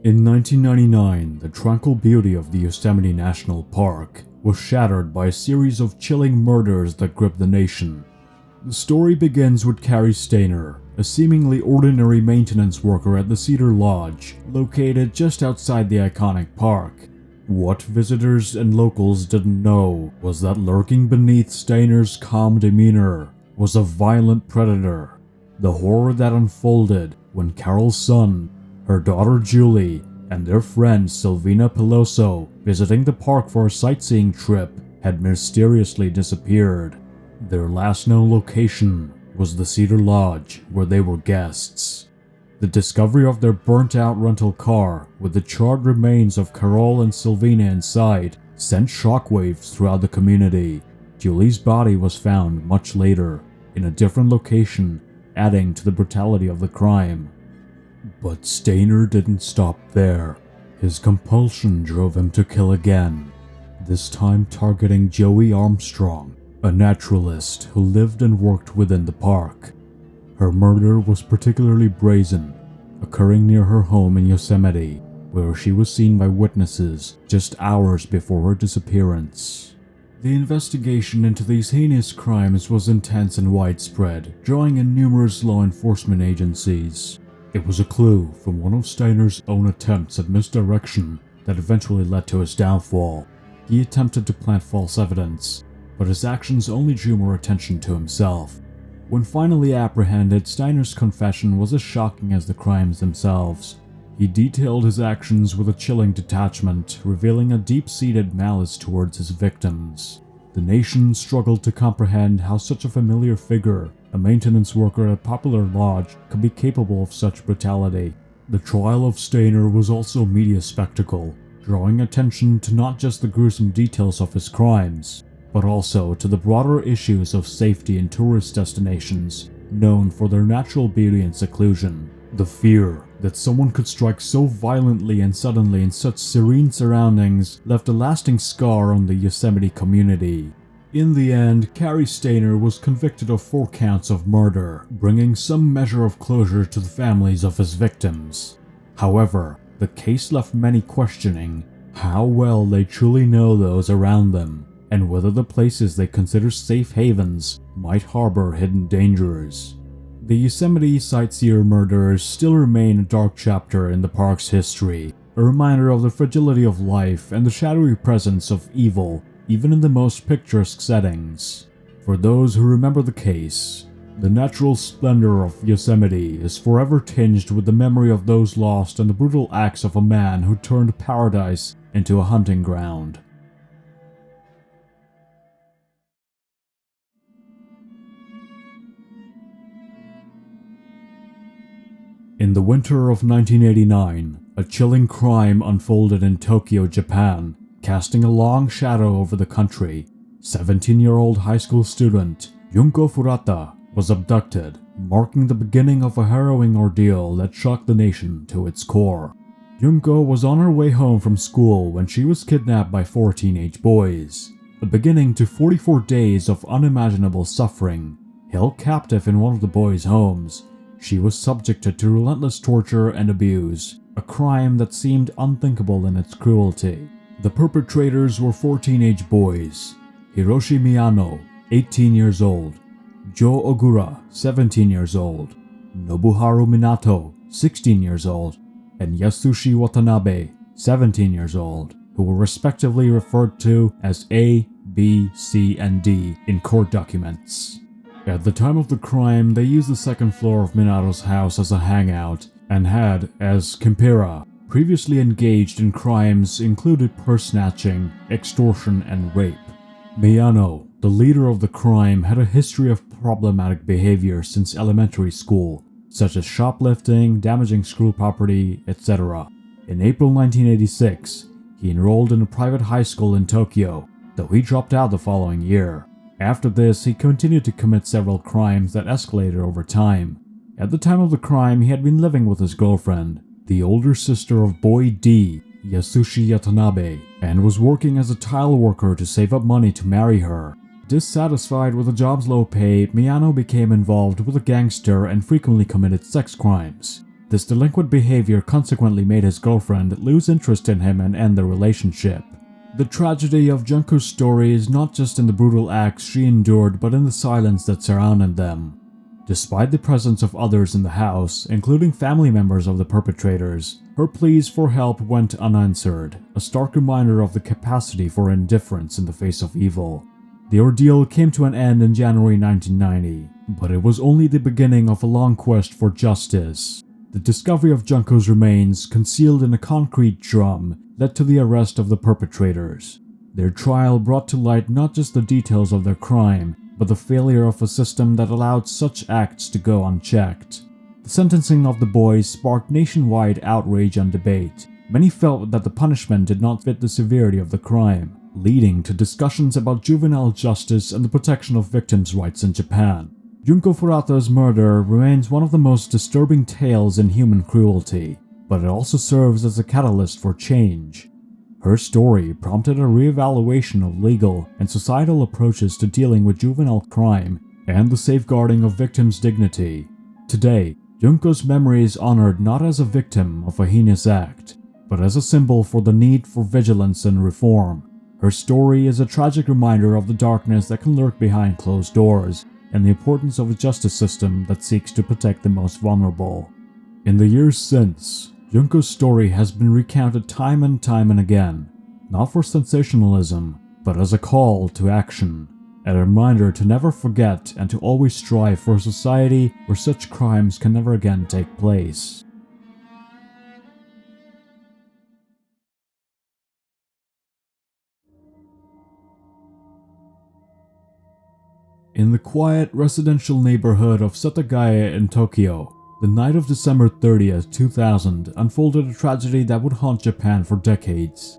In 1999, the tranquil beauty of the Yosemite National Park was shattered by a series of chilling murders that gripped the nation. The story begins with Carrie Stainer, a seemingly ordinary maintenance worker at the Cedar Lodge, located just outside the iconic park. What visitors and locals didn't know was that lurking beneath Stainer's calm demeanor was a violent predator. The horror that unfolded when Carol's son, her daughter Julie, and their friend Silvina Peloso, visiting the park for a sightseeing trip, had mysteriously disappeared. Their last known location was the Cedar Lodge, where they were guests. The discovery of their burnt-out rental car with the charred remains of Carol and Silvina inside sent shockwaves throughout the community. Julie's body was found much later, in a different location, adding to the brutality of the crime. But Stainer didn't stop there. His compulsion drove him to kill again, this time targeting Joey Armstrong, a naturalist who lived and worked within the park. Her murder was particularly brazen, occurring near her home in Yosemite, where she was seen by witnesses just hours before her disappearance. The investigation into these heinous crimes was intense and widespread, drawing in numerous law enforcement agencies. It was a clue from one of Stainer's own attempts at misdirection that eventually led to his downfall. He attempted to plant false evidence, but his actions only drew more attention to himself. When finally apprehended, Stainer's confession was as shocking as the crimes themselves. He detailed his actions with a chilling detachment, revealing a deep-seated malice towards his victims. The nation struggled to comprehend how such a familiar figure, a maintenance worker at a popular lodge, could be capable of such brutality. The trial of Stainer was also a media spectacle, drawing attention to not just the gruesome details of his crimes, but also to the broader issues of safety in tourist destinations known for their natural beauty and seclusion. The fear that someone could strike so violently and suddenly in such serene surroundings left a lasting scar on the Yosemite community. In the end, Carrie Stainer was convicted of 4 counts of murder, bringing some measure of closure to the families of his victims. However, the case left many questioning how well they truly know those around them, and whether the places they consider safe havens might harbor hidden dangers. The Yosemite sightseer murders still remain a dark chapter in the park's history, a reminder of the fragility of life and the shadowy presence of evil, even in the most picturesque settings. For those who remember the case, the natural splendor of Yosemite is forever tinged with the memory of those lost and the brutal acts of a man who turned paradise into a hunting ground. In the winter of 1989, a chilling crime unfolded in Tokyo, Japan, casting a long shadow over the country. 17-year-old high school student Junko Furuta was abducted, marking the beginning of a harrowing ordeal that shocked the nation to its core. Junko was on her way home from school when she was kidnapped by 4 teenage boys, a beginning to 44 days of unimaginable suffering. Held captive in one of the boys' homes, she was subjected to relentless torture and abuse, a crime that seemed unthinkable in its cruelty. The perpetrators were 4 teenage boys: Hiroshi Miyano, 18 years old, Joe Ogura, 17 years old, Nobuharu Minato, 16 years old, and Yasushi Watanabe, 17 years old, who were respectively referred to as A, B, C, and D in court documents. At the time of the crime, they used the second floor of Minato's house as a hangout, and had, as Kimpera, previously engaged in crimes included purse snatching, extortion, and rape. Miyano, the leader of the crime, had a history of problematic behavior since elementary school, such as shoplifting, damaging school property, etc. In April 1986, he enrolled in a private high school in Tokyo, though he dropped out the following year. After this, he continued to commit several crimes that escalated over time. At the time of the crime, he had been living with his girlfriend, the older sister of boy D, Yasushi Watanabe, and was working as a tile worker to save up money to marry her. Dissatisfied with the job's low pay, Miyano became involved with a gangster and frequently committed sex crimes. This delinquent behavior consequently made his girlfriend lose interest in him and end the relationship. The tragedy of Junko's story is not just in the brutal acts she endured, but in the silence that surrounded them. Despite the presence of others in the house, including family members of the perpetrators, her pleas for help went unanswered, a stark reminder of the capacity for indifference in the face of evil. The ordeal came to an end in January 1990, but it was only the beginning of a long quest for justice. The discovery of Junko's remains, concealed in a concrete drum, led to the arrest of the perpetrators. Their trial brought to light not just the details of their crime, but the failure of a system that allowed such acts to go unchecked. The sentencing of the boys sparked nationwide outrage and debate. Many felt that the punishment did not fit the severity of the crime, leading to discussions about juvenile justice and the protection of victims' rights in Japan. Junko Furuta's murder remains one of the most disturbing tales in human cruelty, but it also serves as a catalyst for change. Her story prompted a reevaluation of legal and societal approaches to dealing with juvenile crime and the safeguarding of victims' dignity. Today, Junko's memory is honored not as a victim of a heinous act, but as a symbol for the need for vigilance and reform. Her story is a tragic reminder of the darkness that can lurk behind closed doors and the importance of a justice system that seeks to protect the most vulnerable. In the years since, Junko's story has been recounted time and again, not for sensationalism, but as a call to action, a reminder to never forget and to always strive for a society where such crimes can never again take place. In the quiet residential neighborhood of Setagaya in Tokyo, the night of December 30th, 2000 unfolded a tragedy that would haunt Japan for decades.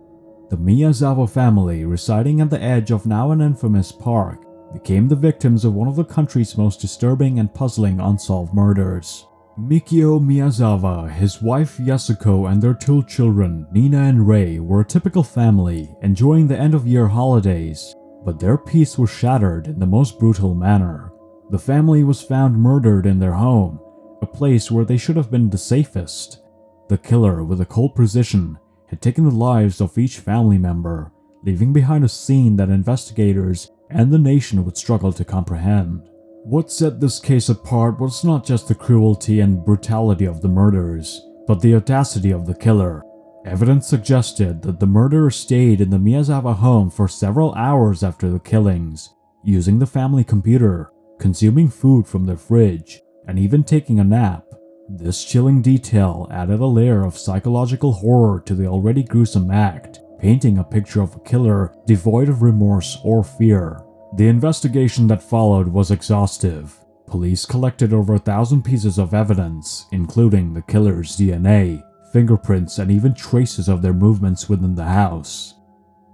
The Miyazawa family, residing at the edge of now an infamous park, became the victims of one of the country's most disturbing and puzzling unsolved murders. Mikio Miyazawa, his wife Yasuko, and their two children, Nina and Rei, were a typical family, enjoying the end-of-year holidays, but their peace was shattered in the most brutal manner. The family was found murdered in their home, a place where they should have been the safest. The killer, with a cold precision, had taken the lives of each family member, leaving behind a scene that investigators and the nation would struggle to comprehend. What set this case apart was not just the cruelty and brutality of the murders, but the audacity of the killer. Evidence suggested that the murderer stayed in the Miyazawa home for several hours after the killings, using the family computer, consuming food from their fridge, and even taking a nap. This chilling detail added a layer of psychological horror to the already gruesome act, painting a picture of a killer devoid of remorse or fear. The investigation that followed was exhaustive. Police collected over 1,000 pieces of evidence, including the killer's DNA, fingerprints, and even traces of their movements within the house.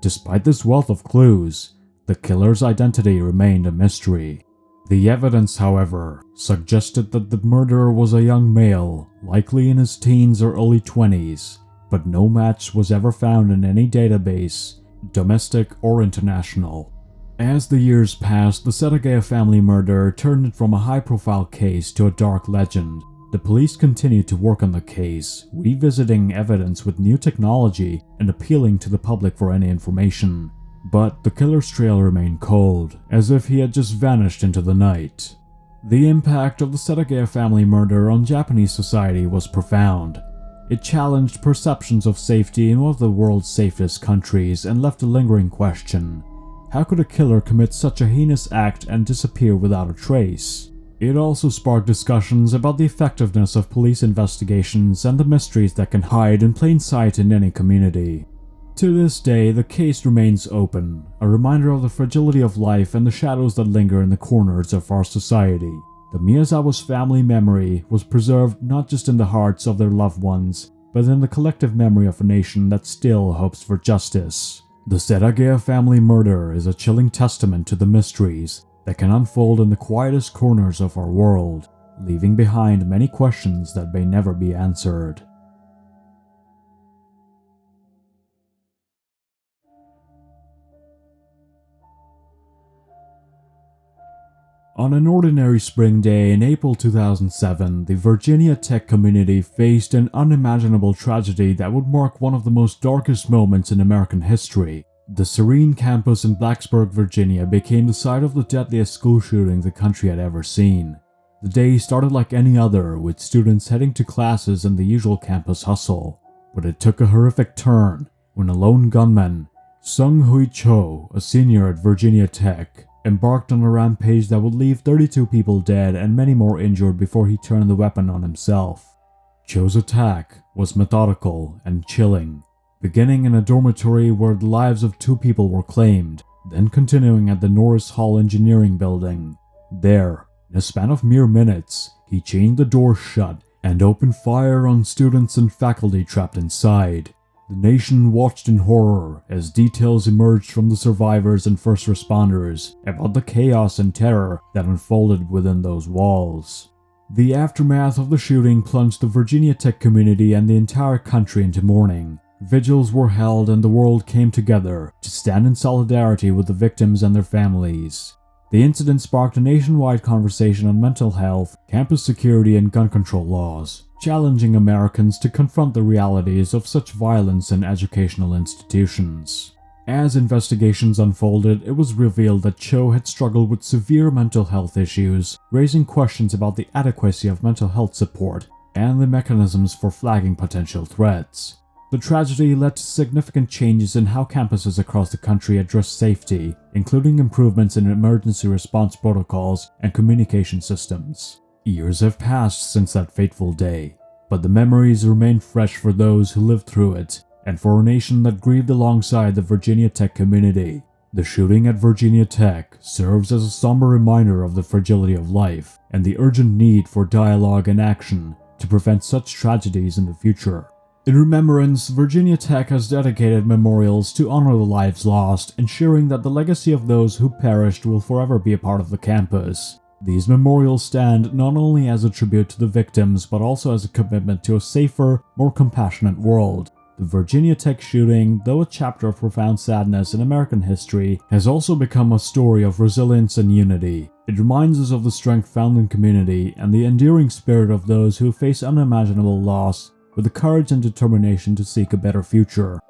Despite this wealth of clues, the killer's identity remained a mystery. The evidence, however, suggested that the murderer was a young male, likely in his teens or early 20s, but no match was ever found in any database, domestic or international. As the years passed, the Setagaya family murder turned from a high-profile case to a dark legend. The police continued to work on the case, revisiting evidence with new technology and appealing to the public for any information. But the killer's trail remained cold, as if he had just vanished into the night. The impact of the Setagaya family murder on Japanese society was profound. It challenged perceptions of safety in one of the world's safest countries and left a lingering question. How could a killer commit such a heinous act and disappear without a trace? It also sparked discussions about the effectiveness of police investigations and the mysteries that can hide in plain sight in any community. To this day, the case remains open, a reminder of the fragility of life and the shadows that linger in the corners of our society. The Miyazawa's family memory was preserved not just in the hearts of their loved ones, but in the collective memory of a nation that still hopes for justice. The Setagaya family murder is a chilling testament to the mysteries that can unfold in the quietest corners of our world, leaving behind many questions that may never be answered. On an ordinary spring day in April 2007, the Virginia tech community faced an unimaginable tragedy that would mark one of the most darkest moments in American history. The serene campus in Blacksburg, Virginia became the site of the deadliest school shooting the country had ever seen. The day started like any other, with students heading to classes and the usual campus hustle. But it took a horrific turn when a lone gunman, Sung Hui Cho, a senior at Virginia Tech, embarked on a rampage that would leave 32 people dead and many more injured before he turned the weapon on himself. Cho's attack was methodical and chilling, beginning in a dormitory where the lives of 2 people were claimed, then continuing at the Norris Hall Engineering Building. There, in a span of mere minutes, he chained the door shut and opened fire on students and faculty trapped inside. The nation watched in horror as details emerged from the survivors and first responders about the chaos and terror that unfolded within those walls. The aftermath of the shooting plunged the Virginia Tech community and the entire country into mourning. Vigils were held and the world came together to stand in solidarity with the victims and their families. The incident sparked a nationwide conversation on mental health, campus security, and gun control laws, challenging Americans to confront the realities of such violence in educational institutions. As investigations unfolded, it was revealed that Cho had struggled with severe mental health issues, raising questions about the adequacy of mental health support and the mechanisms for flagging potential threats. The tragedy led to significant changes in how campuses across the country address safety, including improvements in emergency response protocols and communication systems. Years have passed since that fateful day, but the memories remain fresh for those who lived through it, and for a nation that grieved alongside the Virginia Tech community. The shooting at Virginia Tech serves as a somber reminder of the fragility of life and the urgent need for dialogue and action to prevent such tragedies in the future. In remembrance, Virginia Tech has dedicated memorials to honor the lives lost, ensuring that the legacy of those who perished will forever be a part of the campus. These memorials stand not only as a tribute to the victims, but also as a commitment to a safer, more compassionate world. The Virginia Tech shooting, though a chapter of profound sadness in American history, has also become a story of resilience and unity. It reminds us of the strength found in community and the enduring spirit of those who face unimaginable loss with the courage and determination to seek a better future.